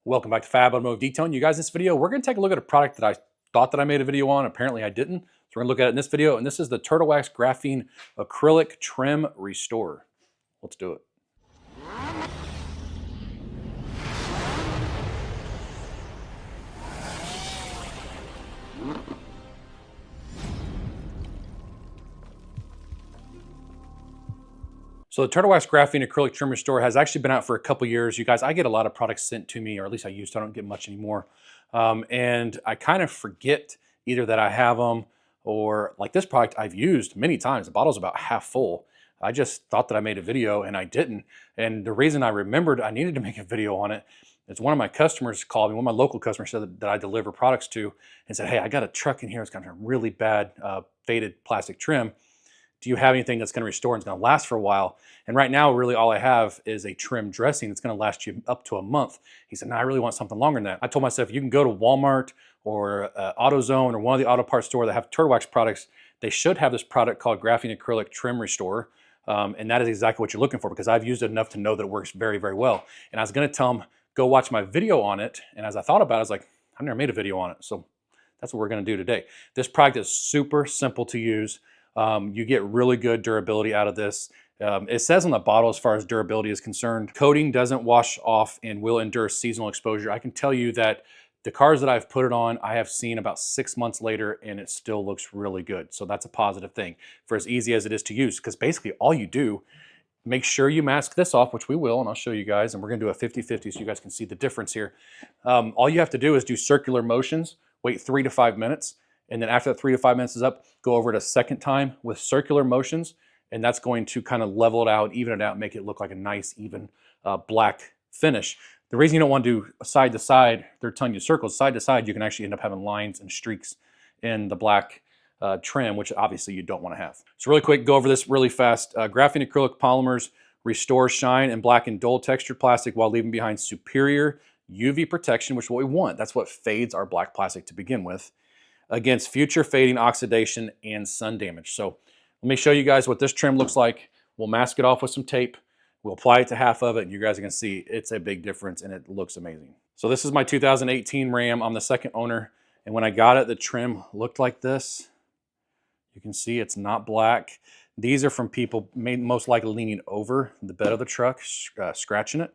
Welcome back to Fab Automotive Detailing. You guys, in this video, we're going to take a look at a product that I thought that I made a video on. Apparently I didn't. So we're going to look at it in this video, and this is the Turtle Wax Graphene Acrylic Trim Restorer. Let's do it. So the Turtle Wax Graphene Acrylic Trim Restorer has actually been out for a couple years. You guys, I get a lot of products sent to me, or at least I used to. I don't get much anymore. And I kind of forget either that I have them or like this product I've used many times. The bottle's about half full. I just thought that I made a video and I didn't. And the reason I remembered I needed to make a video on it is one of my customers called me, one of my local customers said that I deliver products to, and said, hey, I got a truck in here. It's got a really bad faded plastic trim. Do you have anything that's going to restore and it's going to last for a while? And right now, really all I have is a trim dressing that's going to last you up to a month. He said, no, I really want something longer than that. I told myself, you can go to Walmart or AutoZone or one of the auto parts stores that have Turtle Wax products. They should have this product called Graphene Acrylic Trim Restorer. And that is exactly what you're looking for because I've used it enough to know that it works very, very well. And I was going to tell him, go watch my video on it. And as I thought about it, I was like, I've never made a video on it. So that's what we're going to do today. This product is super simple to use. You get really good durability out of this. It says on the bottle as far as durability is concerned, coating doesn't wash off and will endure seasonal exposure. I can tell you that the cars that I've put it on, I have seen about 6 months later and it still looks really good. So that's a positive thing for as easy as it is to use because basically all you do, make sure you mask this off, which we will, and I'll show you guys, and we're gonna do a 50-50 so you guys can see the difference here. All you have to do is do circular motions, wait 3 to 5 minutes, and then after that 3 to 5 minutes is up, go over it a second time with circular motions, and that's going to kind of level it out, even it out, make it look like a nice, even black finish. The reason you don't want to do side to side, they're telling you circles, side to side, you can actually end up having lines and streaks in the black trim, which obviously you don't want to have. So really quick, go over this really fast. Graphene acrylic polymers restore shine and blacken dull textured plastic while leaving behind superior UV protection, which is what we want. That's what fades our black plastic to begin with, against future fading, oxidation, and sun damage. So let me show you guys what this trim looks like. We'll mask it off with some tape. We'll apply it to half of it, and you guys are gonna see it's a big difference, and it looks amazing. So this is my 2018 Ram. I'm the second owner, and when I got it, the trim looked like this. You can see it's not black. These are from people most likely leaning over the bed of the truck, scratching it.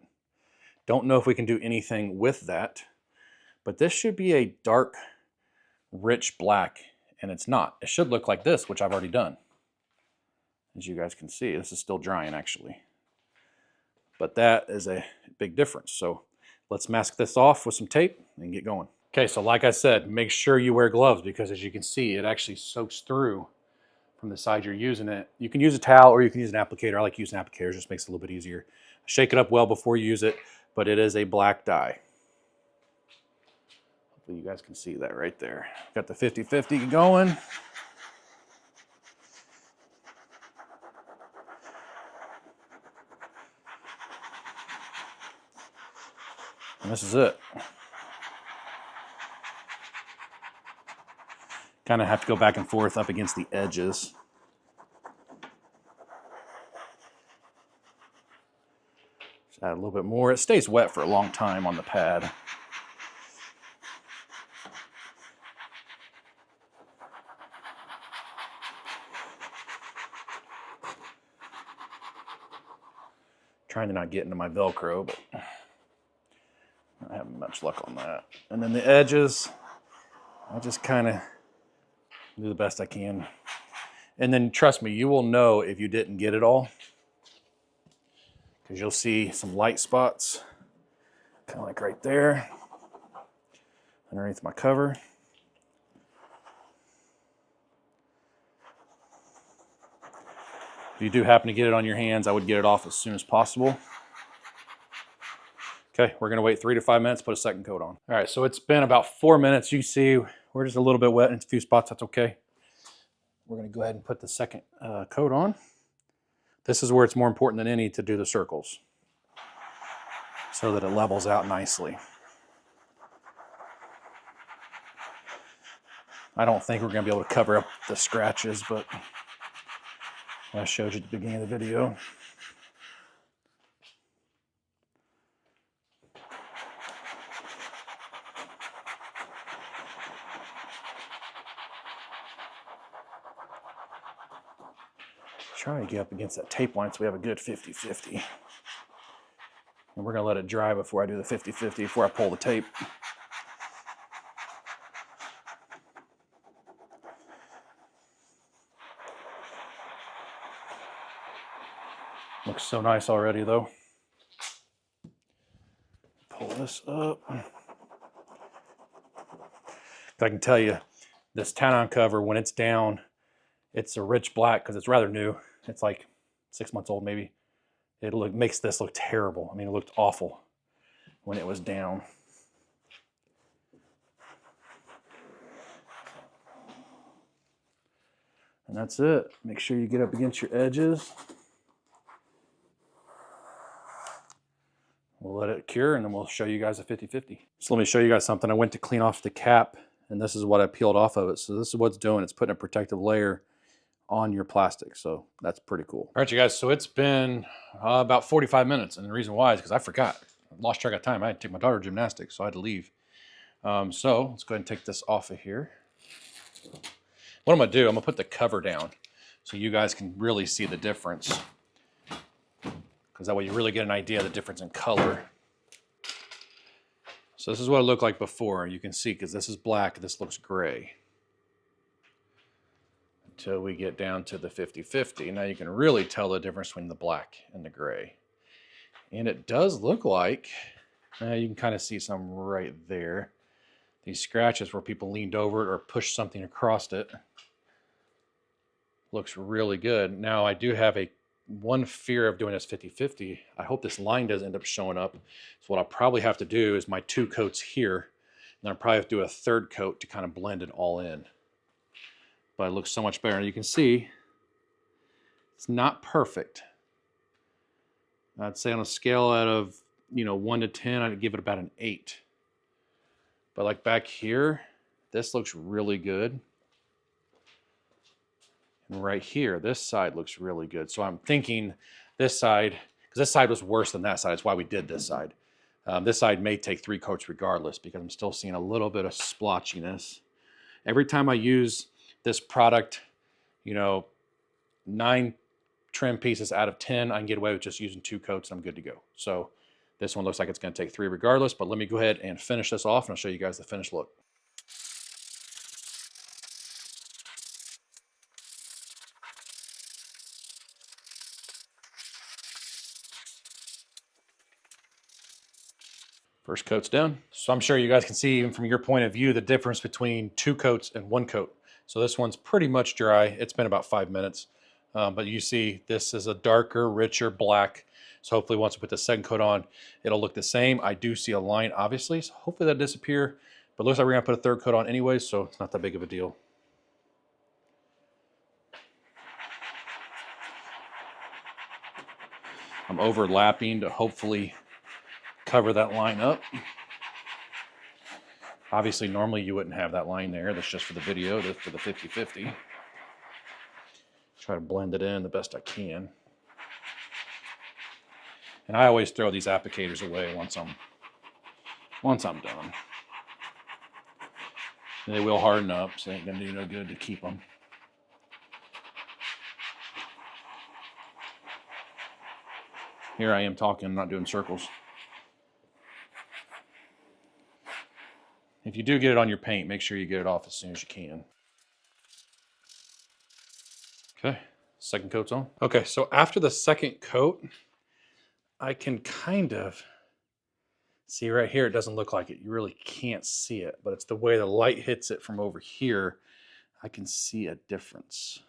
Don't know if we can do anything with that, but this should be a dark, rich black, and it's not. It should look like this, which I've already done. As you guys can see, this is still drying actually. But that is a big difference. So let's mask this off with some tape and get going. Okay, so like I said, make sure you wear gloves because as you can see, it actually soaks through from the side you're using it. You can use a towel or you can use an applicator. I like using applicators, just makes it a little bit easier. Shake it up well before you use it, but it is a black dye. Hopefully you guys can see that right there. Got the 50-50 going. And this is it. Kind of have to go back and forth up against the edges. Just add a little bit more. It stays wet for a long time on the pad. Trying to not get into my Velcro, but not having much luck on that. And then the edges, I just kind of do the best I can. And then trust me, you will know if you didn't get it all because you'll see some light spots, kind of like right there, underneath my cover. If you do happen to get it on your hands, I would get it off as soon as possible. Okay, we're gonna wait 3 to 5 minutes, put a second coat on. All right, so it's been about 4 minutes. You can see we're just a little bit wet in a few spots, that's okay. We're gonna go ahead and put the second coat on. This is where it's more important than any to do the circles so that it levels out nicely. I don't think we're gonna be able to cover up the scratches, but I showed you at the beginning of the video. try to get up against that tape line so we have a good 50-50. And we're gonna let it dry before I do the 50-50, before I pull the tape. Looks so nice already though. Pull this up. I can tell you, this Tanon cover, when it's down, it's a rich black because it's rather new. It's like 6 months old maybe. It makes this look terrible. I mean, it looked awful when it was down. And that's it. Make sure you get up against your edges. We'll let it cure and then we'll show you guys a 50-50. So let me show you guys something. I went to clean off the cap and this is what I peeled off of it. So this is what it's doing. It's putting a protective layer on your plastic. So that's pretty cool. All right, you guys. So it's been about 45 minutes. And the reason why is because I forgot. I lost track of time. I had to take my daughter to gymnastics, so I had to leave. So let's go ahead and take this off of here. What I'm going to do, I'm going to put the cover down so you guys can really see the difference. Because that way you really get an idea of the difference in color. So this is what it looked like before. You can see because this is black, this looks gray. Until we get down to the 50-50. Now you can really tell the difference between the black and the gray. And it does look like, you can kind of see some right there. These scratches where people leaned over it or pushed something across it. Looks really good. Now I do have one fear of doing this 50-50. I hope this line doesn't end up showing up. So what I'll probably have to do is my 2 coats here. And then I'll probably have to do a 3rd coat to kind of blend it all in. But it looks so much better. And you can see it's not perfect. I'd say on a scale out of 1 to 10, I'd give it about an 8. But like back here, this looks really good. And right here, this side looks really good. So I'm thinking this side, because this side was worse than that side. That's why we did this side. This side may take 3 coats regardless because I'm still seeing a little bit of splotchiness. Every time I use this product, 9 trim pieces out of 10, I can get away with just using 2 coats and I'm good to go. So this one looks like it's going to take 3 regardless, but let me go ahead and finish this off and I'll show you guys the finished look. First coat's done. So I'm sure you guys can see, even from your point of view, the difference between 2 coats and 1 coat. So this one's pretty much dry. It's been about 5 minutes. But you see this is a darker, richer black. So hopefully once we put the 2nd coat on, it'll look the same. I do see a line, obviously. So hopefully that'll disappear. But it looks like we're going to put a 3rd coat on anyway, so it's not that big of a deal. I'm overlapping to hopefully cover that line up. Obviously, normally you wouldn't have that line there. That's just for the video, that's for the 50-50. Try to blend it in the best I can. And I always throw these applicators away once I'm done. They will harden up, so it ain't gonna do no good to keep them. Here I am talking, I'm not doing circles. If you do get it on your paint, make sure you get it off as soon as you can. Okay, 2nd coat's on. Okay, so after the 2nd coat, I can kind of see right here, it doesn't look like it. You really can't see it, but it's the way the light hits it from over here. I can see a difference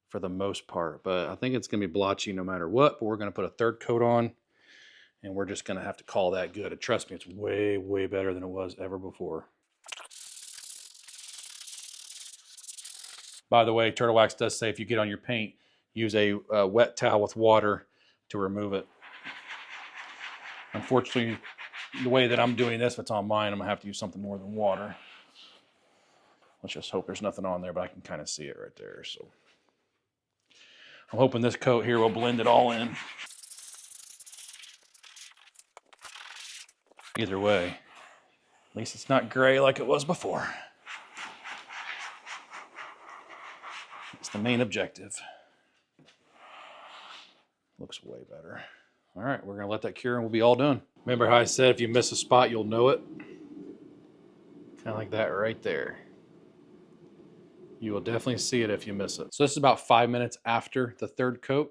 for the most part, but I think it's gonna be blotchy no matter what, but we're gonna put a 3rd coat on and we're just gonna have to call that good. And trust me, it's way, way better than it was ever before. By the way, Turtle Wax does say if you get on your paint, use a wet towel with water to remove it. Unfortunately, the way that I'm doing this, if it's on mine, I'm gonna have to use something more than water. Let's just hope there's nothing on there, but I can kind of see it right there. So I'm hoping this coat here will blend it all in. Either way, at least it's not gray like it was before. It's the main objective. Looks way better. All right, we're gonna let that cure and we'll be all done. Remember how I said if you miss a spot, you'll know it? Kind of like that right there. You will definitely see it if you miss it. So this is about 5 minutes after the third coat.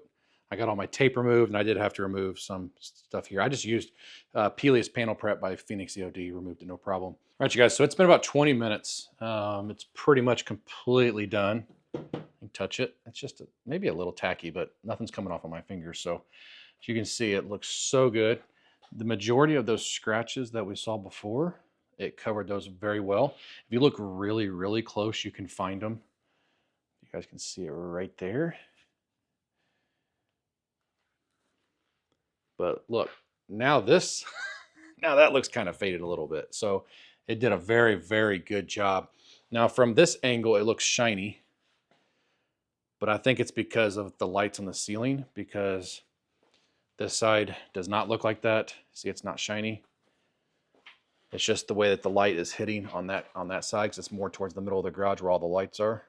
I got all my tape removed, and I did have to remove some stuff here. I just used Pelias Panel Prep by Phoenix EOD, removed it no problem. All right, you guys, so it's been about 20 minutes. It's pretty much completely done. You can touch it. It's just maybe a little tacky, but nothing's coming off of my fingers. So as you can see, it looks so good. The majority of those scratches that we saw before, it covered those very well. If you look really, really close, you can find them. You guys can see it right there. But look, now this, now that looks kind of faded a little bit. So it did a very, very good job. Now from this angle, it looks shiny, but I think it's because of the lights on the ceiling, because this side does not look like that. See, it's not shiny. It's just the way that the light is hitting on that side, because it's more towards the middle of the garage where all the lights are.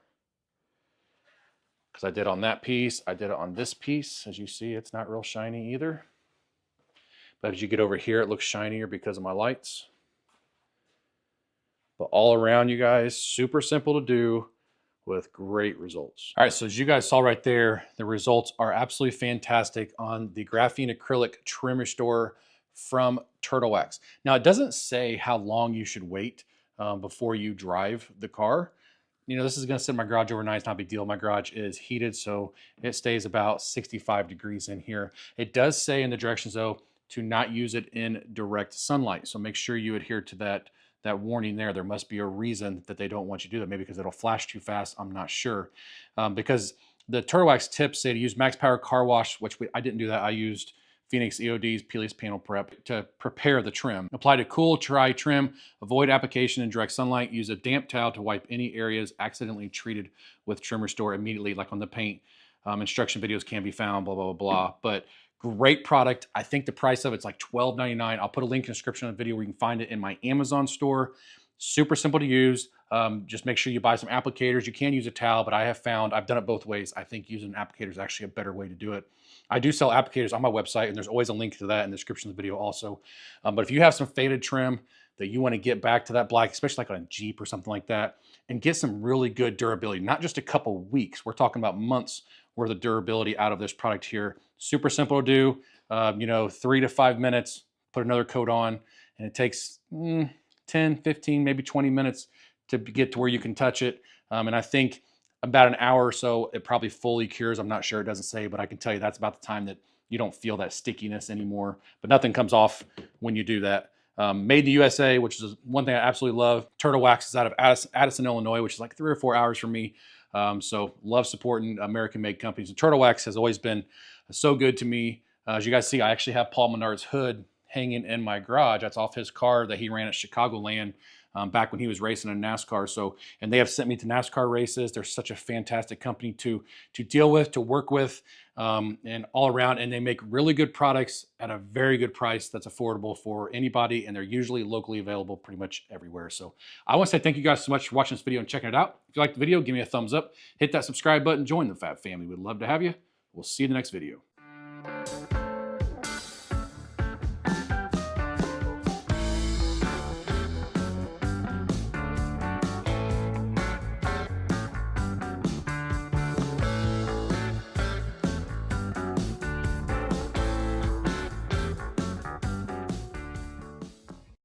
Because I did on that piece, I did it on this piece. As you see, it's not real shiny either. But as you get over here, it looks shinier because of my lights. But all around, you guys, super simple to do with great results. All right, so as you guys saw right there, the results are absolutely fantastic on the Graphene Acrylic Trim Restorer from Turtle Wax. Now, it doesn't say how long you should wait before you drive the car. You know, this is gonna sit in my garage overnight. It's not a big deal. My garage is heated, so it stays about 65 degrees in here. It does say in the directions, though, to not use it in direct sunlight. So make sure you adhere to that warning there. There must be a reason that they don't want you to do that. Maybe because it'll flash too fast. I'm not sure. Because the Turtle Wax tips say to use max power car wash, which I didn't do that. I used Phoenix EOD's Pelias Panel Prep to prepare the trim. Apply to cool, dry trim. Avoid application in direct sunlight. Use a damp towel to wipe any areas accidentally treated with Trim Restore immediately, like on the paint. Instruction videos can be found, blah, blah, blah, blah. But great product. I think the price of it's like $12.99. I'll put a link in the description of the video where you can find it in my Amazon store. Super simple to use. Just make sure you buy some applicators. You can use a towel, but I have found, I've done it both ways. I think using an applicator is actually a better way to do it. I do sell applicators on my website, and there's always a link to that in the description of the video also. But if you have some faded trim that you want to get back to that black, especially like on a Jeep or something like that, and get some really good durability, not just a couple weeks. We're talking about months worth of durability out of this product here. Super simple to do. You know, 3 to 5 minutes, put another coat on, and it takes 10, 15, maybe 20 minutes to get to where you can touch it. And I think about an hour or so, it probably fully cures. I'm not sure, it doesn't say, but I can tell you that's about the time that you don't feel that stickiness anymore. But nothing comes off when you do that. Made in the USA, which is one thing I absolutely love. Turtle Wax is out of Addison, Illinois, which is like 3 or 4 hours from me. So love supporting American-made companies. And Turtle Wax has always been so good to me. As you guys see, I actually have Paul Menard's hood hanging in my garage. That's off his car that he ran at Chicagoland back when he was racing in NASCAR. So, and they have sent me to NASCAR races. They're such a fantastic company to deal with, to work with, and all around. And they make really good products at a very good price that's affordable for anybody. And they're usually locally available pretty much everywhere. So I want to say thank you guys so much for watching this video and checking it out. If you liked the video, give me a thumbs up, hit that subscribe button, join the Fab family. We'd love to have you. We'll see you in the next video.